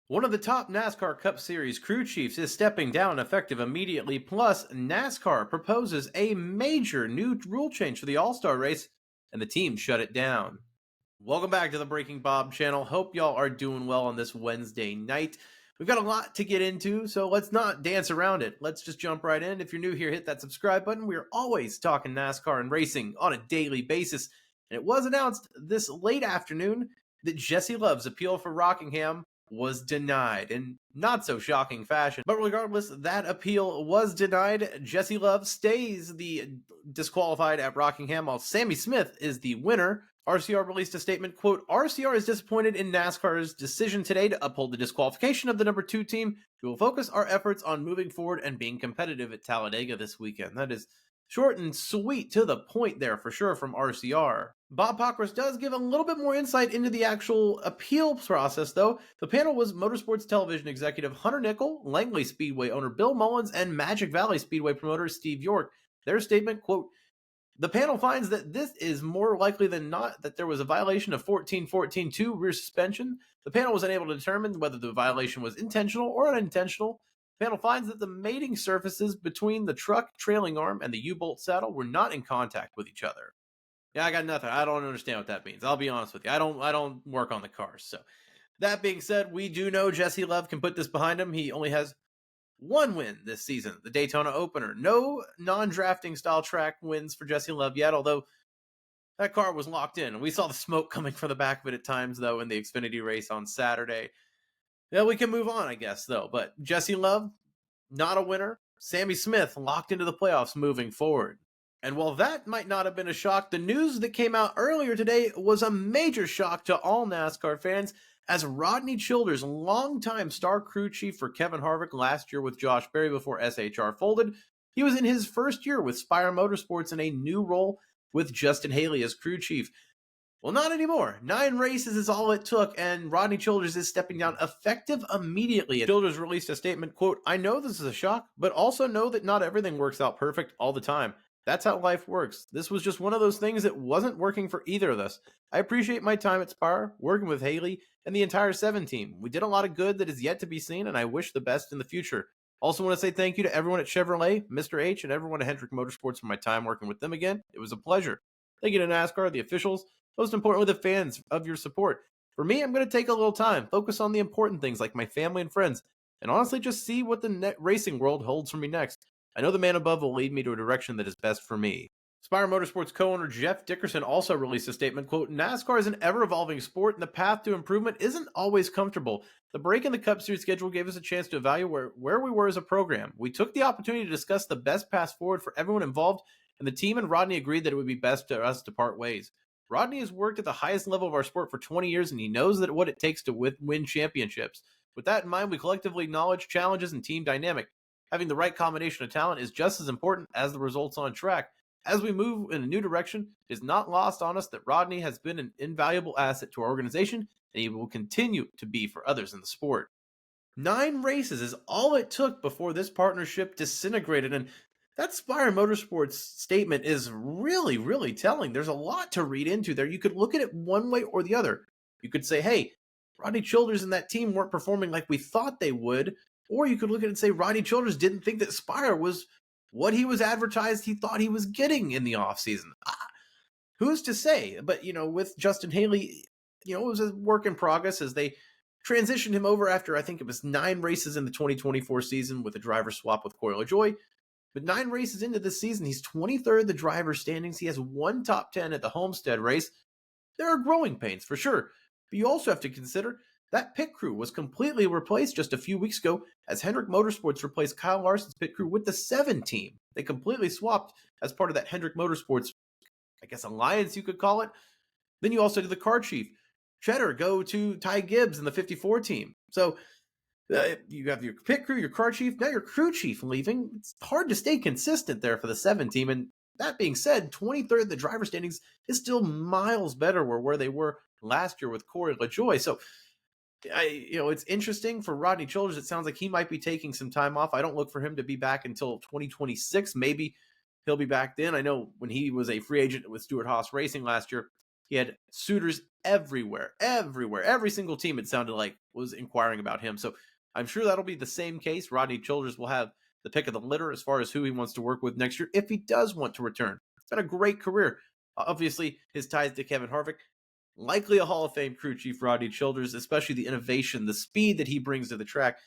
One of the top NASCAR Cup Series crew chiefs is stepping down effective immediately. Plus, NASCAR proposes a major new rule change for the All Star race, and the team shut it down. Welcome back to the Breaking Bob channel. Hope y'all are doing well on this Wednesday night. We've got a lot to get into, so let's not dance around it. Let's just jump right in. If you're new here, hit that subscribe button. We're always talking NASCAR and racing on a daily basis. And it was announced this late afternoon that Jesse Love's appeal for Rockingham was denied in not so shocking fashion. But regardless, that appeal was denied. Jesse Love stays the disqualified at Rockingham, while Sammy Smith is the winner. RCR released a statement, quote, RCR is disappointed in NASCAR's decision today to uphold the disqualification of the number 2 team. We will focus our efforts on moving forward and being competitive at Talladega this weekend. That is short and sweet, to the point there for sure from RCR. Bob Pockris does give a little bit more insight into the actual appeal process, though. The panel was Motorsports Television executive Hunter Nickel, Langley Speedway owner Bill Mullins, and Magic Valley Speedway promoter Steve York. Their statement, quote, the panel finds that this is more likely than not that there was a violation of 14.14.2 rear suspension. The panel was unable to determine whether the violation was intentional or unintentional. The panel finds that the mating surfaces between the truck trailing arm and the U-bolt saddle were not in contact with each other. Yeah, I got nothing. I don't understand what that means. I'll be honest with you. I don't work on the cars. So that being said, we do know Jesse Love can put this behind him. He only has one win this season, the Daytona opener. No non-drafting style track wins for Jesse Love yet, although that car was locked in. We saw the smoke coming from the back of it at times, though, in the Xfinity race on Saturday. Yeah, we can move on, I guess, though. But Jesse Love, not a winner. Sammy Smith locked into the playoffs moving forward. And while that might not have been a shock, the news that came out earlier today was a major shock to all NASCAR fans, as Rodney Childers, longtime star crew chief for Kevin Harvick last year with Josh Berry before SHR folded, he was in his first year with Spire Motorsports in a new role with Justin Haley as crew chief. Well, not anymore. 9 races is all it took, and Rodney Childers is stepping down effective immediately. Childers released a statement, quote, I know this is a shock, but also know that not everything works out perfect all the time. That's how life works. This was just one of those things that wasn't working for either of us. I appreciate my time at Spire, working with Haley, and the entire 7 team. We did a lot of good that is yet to be seen, and I wish the best in the future. Also want to say thank you to everyone at Chevrolet, Mr. H, and everyone at Hendrick Motorsports for my time working with them again. It was a pleasure. Thank you to NASCAR, the officials, most importantly, the fans of your support. For me, I'm going to take a little time, focus on the important things like my family and friends, and honestly just see what the racing world holds for me next. I know the man above will lead me to a direction that is best for me. Spire Motorsports co-owner Jeff Dickerson also released a statement, quote, NASCAR is an ever-evolving sport, and the path to improvement isn't always comfortable. The break in the Cup Series schedule gave us a chance to evaluate where we were as a program. We took the opportunity to discuss the best path forward for everyone involved, and the team and Rodney agreed that it would be best for us to part ways. Rodney has worked at the highest level of our sport for 20 years, and he knows that what it takes to win championships. With that in mind, we collectively acknowledge challenges and team dynamic. Having the right combination of talent is just as important as the results on track. As we move in a new direction, it is not lost on us that Rodney has been an invaluable asset to our organization, and he will continue to be for others in the sport. 9 races is all it took before this partnership disintegrated, and that Spire Motorsports statement is really, really telling. There's a lot to read into there. You could look at it one way or the other. You could say, hey, Rodney Childers and that team weren't performing like we thought they would. Or you could look at it and say Rodney Childers didn't think that Spire was what he was advertised he thought he was getting in the offseason. Who's to say? But, with Justin Haley, it was a work in progress as they transitioned him over after, I think it was 9 races in the 2024 season with a driver swap with Corey LaJoie. But 9 races into this season, he's 23rd in the driver standings. He has 1 top 10 at the Homestead race. There are growing pains for sure. But you also have to consider that pit crew was completely replaced just a few weeks ago as Hendrick Motorsports replaced Kyle Larson's pit crew with the 7 team. They completely swapped as part of that Hendrick Motorsports, I guess, alliance you could call it. Then you also did the car chief. Cheddar go to Ty Gibbs in the 54 team. So you have your pit crew, your car chief, now your crew chief leaving. It's hard to stay consistent there for the 7 team. And that being said, 23rd in the driver standings is still miles better where they were last year with Corey LaJoie. So it's interesting for Rodney Childers. It sounds like he might be taking some time off. I don't look for him to be back until 2026. Maybe he'll be back then. I know when he was a free agent with Stewart-Haas Racing last year, He had suitors everywhere, everywhere. Every single team, it sounded like, was inquiring about him. So I'm sure that'll be the same case. Rodney Childers will have the pick of the litter as far as who he wants to work with next year if he does want to return. It's been a great career. Obviously, his ties to Kevin Harvick, likely a Hall of Fame crew chief, Rodney Childers, especially the innovation, the speed that he brings to the track.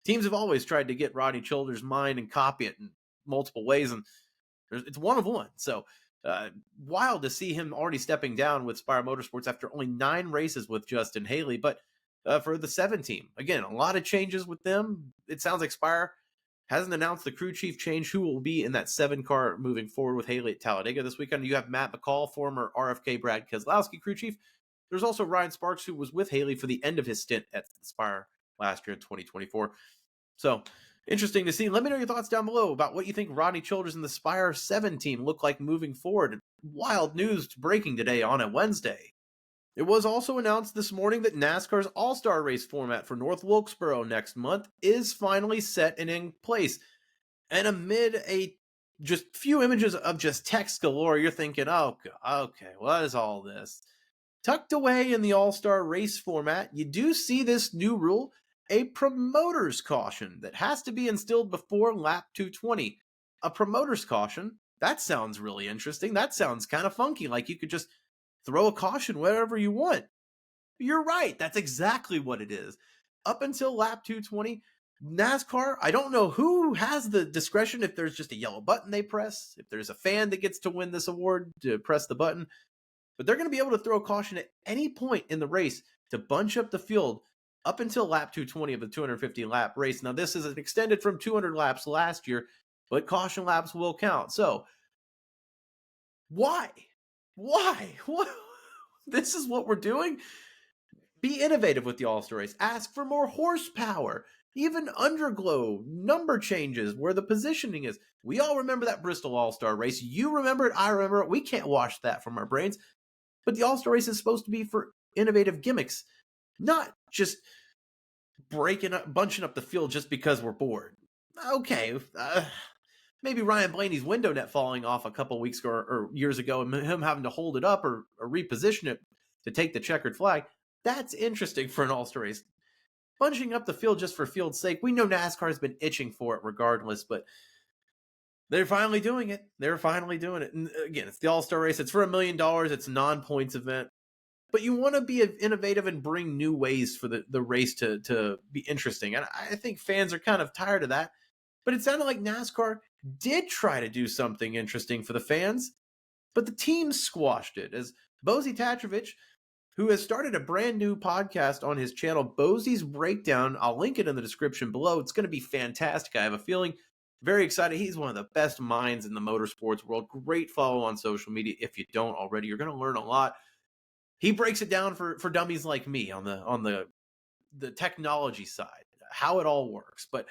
Teams have always tried to get Rodney Childers' mind and copy it in multiple ways, and it's one of one. So wild to see him already stepping down with Spire Motorsports after only 9 races with Justin Haley. But for the 7 team, again, a lot of changes with them. It sounds like Spire hasn't announced the crew chief change, who will be in that 7 car moving forward with Haley at Talladega this weekend. You have Matt McCall, former RFK Brad Keselowski crew chief. There's also Ryan Sparks, who was with Haley for the end of his stint at Spire last year in 2024. So interesting to see. Let me know your thoughts down below about what you think Rodney Childers and the Spire 7 team look like moving forward. Wild news breaking today on a Wednesday. It was also announced this morning that NASCAR's All-Star Race format for North Wilkesboro next month is finally set and in place. And amid a just few images of just text galore, you're thinking, oh, okay, what is all this? Tucked away in the All-Star Race format, you do see this new rule, a promoter's caution that has to be instilled before lap 220. A promoter's caution? That sounds really interesting. That sounds kind of funky, like you could just throw a caution wherever you want. You're right. That's exactly what it is. Up until lap 220, NASCAR, I don't know who has the discretion if there's just a yellow button they press, if there's a fan that gets to win this award to press the button, but they're going to be able to throw caution at any point in the race to bunch up the field up until lap 220 of the 250 lap race. Now, this is extended from 200 laps last year, but caution laps will count. So, why? What? This is what we're doing? Be innovative with the All-Star Race. Ask for more horsepower. Even underglow, number changes, where the positioning is. We all remember that Bristol All-Star Race. You remember it, I remember it. We can't wash that from our brains. But the All-Star Race is supposed to be for innovative gimmicks, not just bunching up the field just because we're bored. Okay, maybe Ryan Blaney's window net falling off a couple weeks ago or years ago, and him having to hold it up or reposition it to take the checkered flag. That's interesting for an All-Star Race. Bunching up the field just for field's sake, we know NASCAR has been itching for it regardless, but they're finally doing it. And again, it's the All-Star Race. It's for $1 million. It's a non-points event. But you want to be innovative and bring new ways for the race to be interesting. And I think fans are kind of tired of that. But it sounded like NASCAR did try to do something interesting for the fans, but the team squashed it. As Bozy Tatrovich, who has started a brand new podcast on his channel, Bozy's Breakdown, I'll link it in the description below. It's going to be fantastic. I have a feeling. Very excited. He's one of the best minds in the motorsports world. Great follow on social media. If you don't already, you're going to learn a lot. He breaks it down for dummies like me on the technology side, how it all works. But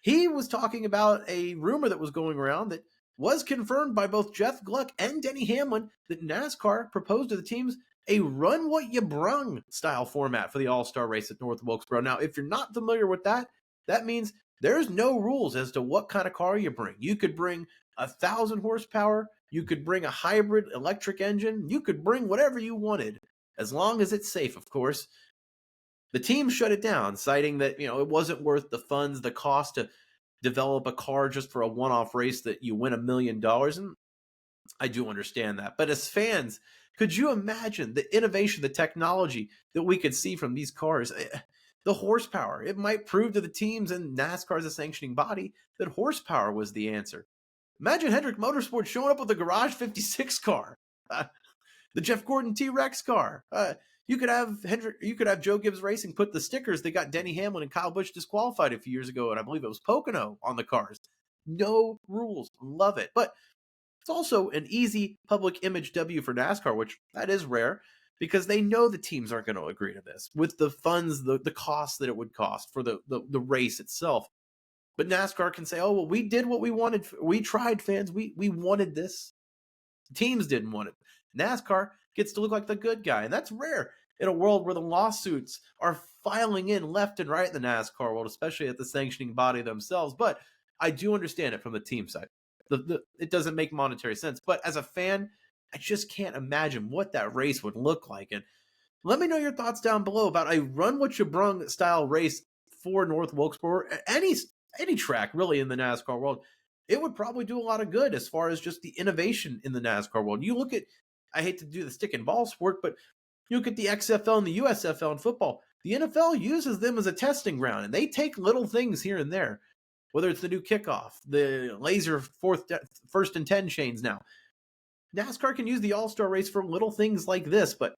he was talking about a rumor that was going around that was confirmed by both Jeff Gluck and Denny Hamlin that NASCAR proposed to the teams a run what you brung style format for the All-Star Race at North Wilkesboro. Now, if you're not familiar with that, that means there's no rules as to what kind of car you bring. You could bring 1,000 horsepower. You could bring a hybrid electric engine. You could bring whatever you wanted, as long as it's safe, of course. The team shut it down, citing that, it wasn't worth the funds, the cost to develop a car just for a one-off race that you win $1 million. And I do understand that. But as fans, could you imagine the innovation, the technology that we could see from these cars? The horsepower. It might prove to the teams and NASCAR as a sanctioning body that horsepower was the answer. Imagine Hendrick Motorsports showing up with a Garage 56 car, the Jeff Gordon T-Rex car. You could have Joe Gibbs Racing put the stickers that got Denny Hamlin and Kyle Busch disqualified a few years ago, and I believe it was Pocono on the cars. No rules. Love it. But it's also an easy public image W for NASCAR, which that is rare, because they know the teams aren't going to agree to this with the funds, the cost that it would cost for the race itself. But NASCAR can say, oh, well, we did what we wanted. We tried, fans. We wanted this. Teams didn't want it. NASCAR gets to look like the good guy, and that's rare in a world where the lawsuits are filing in left and right in the NASCAR world, especially at the sanctioning body themselves. But I do understand it from the team side. It doesn't make monetary sense. But as a fan, I just can't imagine what that race would look like. And let me know your thoughts down below about a run what you brung style race for North Wilkesboro. Any track really in the NASCAR world, it would probably do a lot of good as far as just the innovation in the NASCAR world. You look at, I hate to do the stick and ball sport, but you look at the XFL and the USFL in football. The NFL uses them as a testing ground, and they take little things here and there, whether it's the new kickoff, the laser first and 10 chains now. NASCAR can use the All-Star race for little things like this, but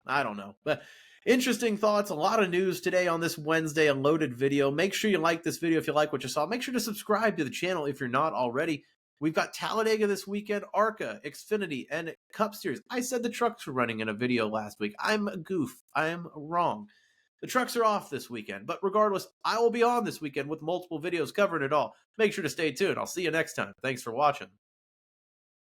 I don't know. But interesting thoughts, a lot of news today on this Wednesday, a loaded video. Make sure you like this video if you like what you saw. Make sure to subscribe to the channel if you're not already. We've got Talladega this weekend, ARCA, Xfinity, and Cup Series. I said the trucks were running in a video last week. I'm a goof. I'm wrong. The trucks are off this weekend, but regardless, I will be on this weekend with multiple videos covering it all. Make sure to stay tuned. I'll see you next time. Thanks for watching.